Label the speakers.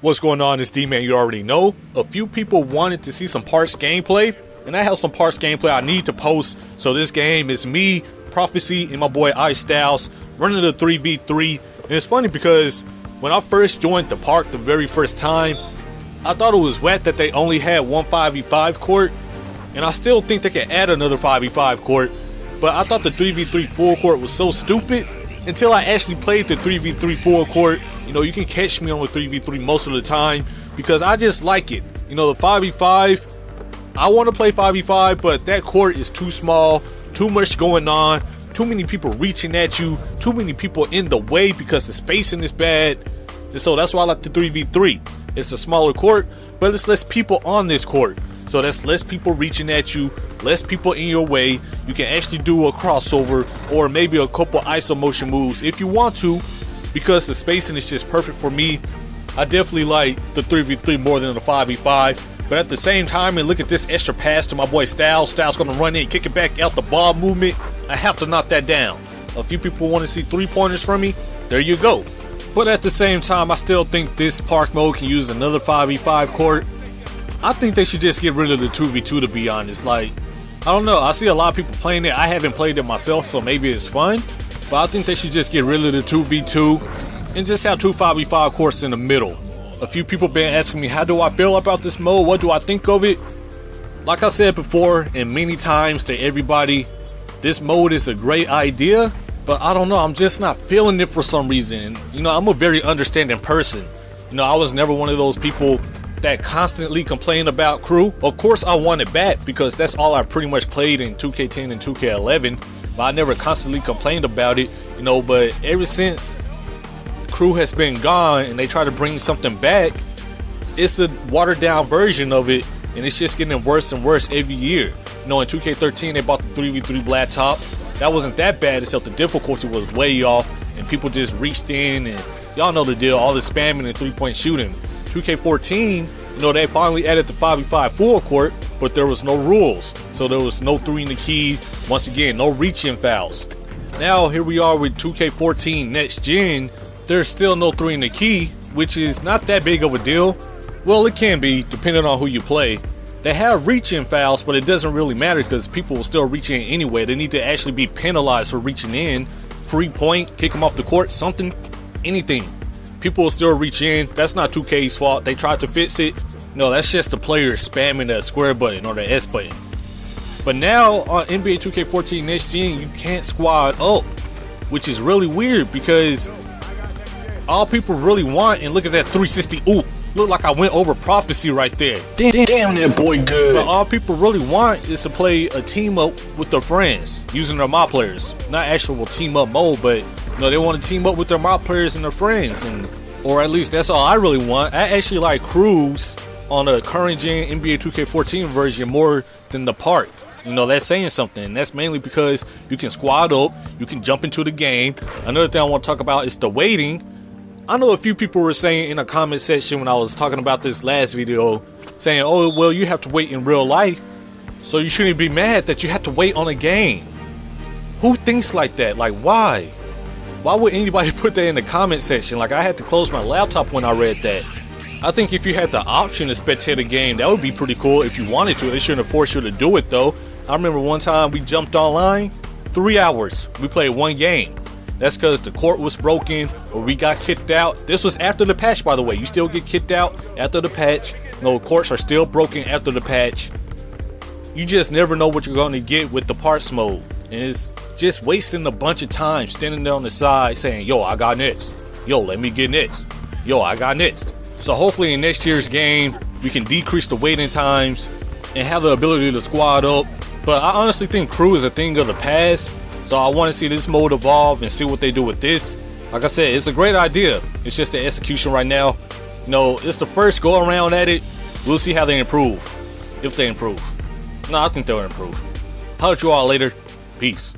Speaker 1: What's going on? It's Dman. You already know. A few people wanted to see some parts gameplay, and I have some parts gameplay I need to post. So this game is me, Prophecy, and my boy Ice Styles running the 3v3. And it's funny because when I first joined the park the very first time, I thought it was whack that they only had one 5v5 court, and I still think they can add another 5v5 court. But I thought the 3v3 full court was so stupid until I actually played the 3v3 full court. You know, you can catch me on the 3v3 most of the time because I just like it. You know, the 5v5, I want to play 5v5, but that court is too small, too much going on, too many people reaching at you, too many people in the way because the spacing is bad. And so that's why I like the 3v3. It's a smaller court, but it's less people on this court. So that's less people reaching at you, less people in your way. You can actually do a crossover or maybe a couple iso motion moves if you want to, because the spacing is just perfect for me. I definitely like the 3v3 more than the 5v5. But at the same time, and look at this extra pass to my boy Styles. Styles gonna run in, kick it back out the ball movement. I have to knock that down. A few people want to see 3-pointers from me. There you go. But at the same time, I still think this park mode can use another 5v5 court. I think they should just get rid of the 2v2, to be honest. Like, I don't know. I see a lot of people playing it. I haven't played it myself, so maybe it's fun. But I think they should just get rid of the 2v2 and just have two 5v5 courts in the middle. A few people been asking me, how do I feel about this mode? What do I think of it? Like I said before, and many times to everybody, this mode is a great idea, but I don't know, I'm just not feeling it for some reason. You know, I'm a very understanding person. You know, I was never one of those people that constantly complain about crew. Of course, I want it back because that's all I pretty much played in 2K10 and 2K11, but I never constantly complained about it, you know. But ever since crew has been gone and they try to bring something back, it's a watered down version of it, and it's just getting worse and worse every year. You know, in 2K13 they bought the 3v3 black top. That wasn't that bad, except the difficulty was way off and people just reached in, and y'all know the deal, all the spamming and 3-point shooting. 2K14, you know, they finally added the 5v5 full court, but there was no rules, so there was no 3 in the key. Once again, no reach-in fouls. Now here we are with 2K14 next gen. There's still no 3 in the key, which is not that big of a deal. Well, it can be, depending on who you play. They have reach-in fouls, but it doesn't really matter because people will still reach in anyway. They need to actually be penalized for reaching in. Free point, kick them off the court, something, anything. People will still reach in. That's not 2K's fault. They tried to fix it. No, that's just the players spamming the square button or the S button. But now on NBA 2K14 next gen, you can't squad up, which is really weird because all people really want, and look at that 360, ooh, look like I went over Prophecy right there.
Speaker 2: Damn, that boy good.
Speaker 1: But all people really want is to play a team up with their friends using their mod players. Not actual team up mode, but you know, they want to team up with their mod players and their friends, and or at least that's all I really want. I actually like crews on the current gen NBA 2K14 version more than the park. You know, that's saying something. That's mainly because you can squad up, you can jump into the game. Another thing I want to talk about is the waiting. I know a few people were saying in the comment section when I was talking about this last video, saying, oh, well, you have to wait in real life, so you shouldn't be mad that you have to wait on a game. Who thinks like that? Like, why? Why would anybody put that in the comment section? Like, I had to close my laptop when I read that. I think if you had the option to spectate a game, that would be pretty cool if you wanted to. They shouldn't have forced you to do it, though. I remember one time we jumped online, 3 hours. We played one game. That's because the court was broken or we got kicked out. This was after the patch, by the way. You still get kicked out after the patch. No, courts are still broken after the patch. You just never know what you're going to get with the parts mode. And it's just wasting a bunch of time standing there on the side saying, yo, I got next. Yo, let me get next. Yo, I got next. So hopefully in next year's game, we can decrease the waiting times and have the ability to squad up. But I honestly think crew is a thing of the past. So I want to see this mode evolve and see what they do with this. Like I said, it's a great idea. It's just the execution right now. You know, it's the first go around at it. We'll see how they improve. If they improve. No, I think they'll improve. Holler at you all later. Peace.